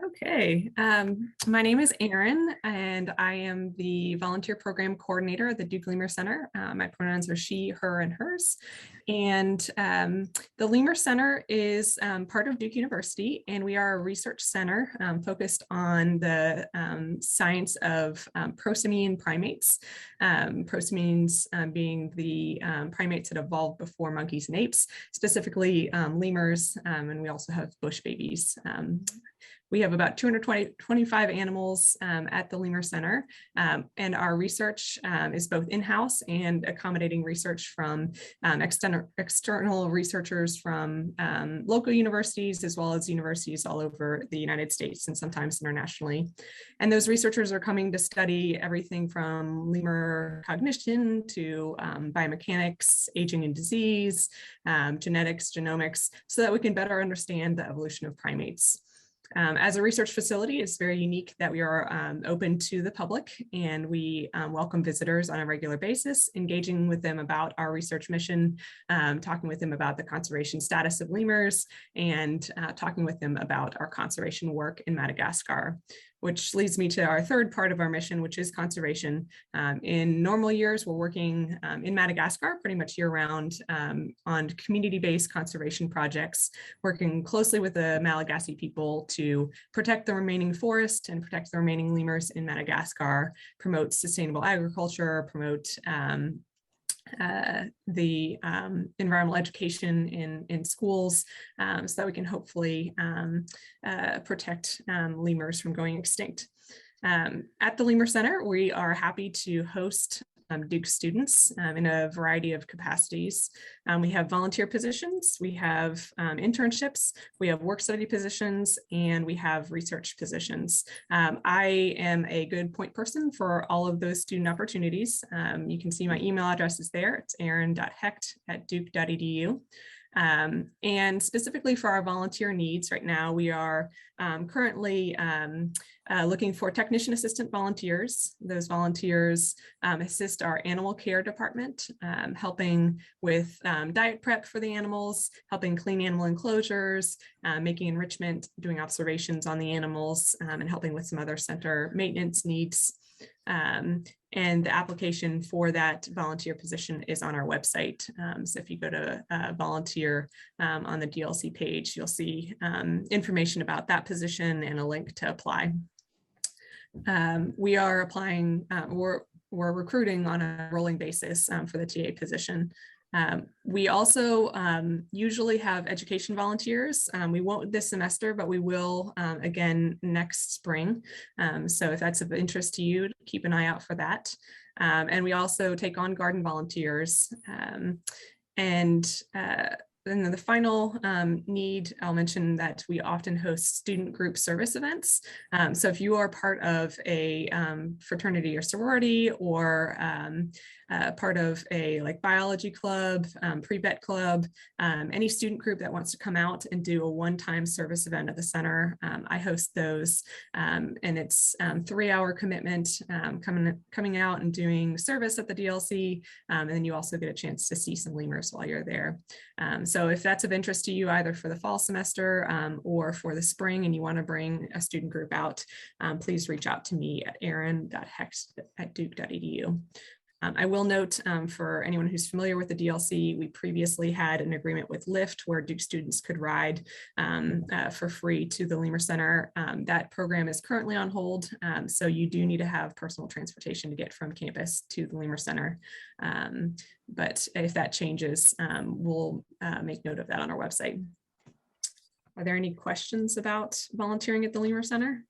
Okay, my name is Erin, and I am the volunteer program coordinator at the Duke Lemur Center. My pronouns are she, her, and hers. And the Lemur Center is part of Duke University, and we are a research center focused on the science of prosimian primates. Prosimians being the primates that evolved before monkeys and apes, specifically lemurs, and we also have bush babies. We have about 225 animals at the Lemur Center, and our research is both in-house and accommodating research from external researchers from local universities, as well as universities all over the United States and sometimes internationally. And those researchers are coming to study everything from lemur cognition to biomechanics, aging and disease, genetics, genomics, so that we can better understand the evolution of primates. As a research facility, it's very unique that we are open to the public, and we welcome visitors on a regular basis, engaging with them about our research mission, talking with them about the conservation status of lemurs, and talking with them about our conservation work in Madagascar, which leads me to our third part of our mission, which is conservation. In normal years, we're working in Madagascar pretty much year-round on community-based conservation projects, working closely with the Malagasy people to protect the remaining forest and protect the remaining lemurs in Madagascar, promote sustainable agriculture, promote the environmental education in schools, so that we can hopefully protect lemurs from going extinct. At the Lemur Center, we are happy to host Duke students in a variety of capacities. We have volunteer positions, we have internships, we have work study positions, and we have research positions. I am a good point person for all of those student opportunities. You can see my email address is there. It's erin.hecht@duke.edu. And specifically for our volunteer needs right now, we are currently looking for technician assistant volunteers. Those volunteers assist our animal care department, helping with diet prep for the animals, helping clean animal enclosures, making enrichment, doing observations on the animals, and helping with some other center maintenance needs. And the application for that volunteer position is on our website. So if you go to volunteer on the DLC page, you'll see information about that position and a link to apply. We are applying, we're recruiting on a rolling basis for the TA position. We also usually have education volunteers. We won't this semester, but we will again next spring. So if that's of interest to you, keep an eye out for that. And we also take on garden volunteers. And then the final need, I'll mention that we often host student group service events. So if you are part of a fraternity or sorority, or part of a biology club, pre-vet club, any student group that wants to come out and do a one-time service event at the center, I host those. And it's 3-hour commitment, coming out and doing service at the DLC. And then you also get a chance to see some lemurs while you're there. So if that's of interest to you, either for the fall semester or for the spring, and you want to bring a student group out, please reach out to me at erin.hecht@duke.edu. I will note for anyone who's familiar with the DLC, we previously had an agreement with Lyft where Duke students could ride for free to the Lemur Center. That program is currently on hold, so you do need to have personal transportation to get from campus to the Lemur Center. But if that changes, we'll make note of that on our website. Are there any questions about volunteering at the Lemur Center?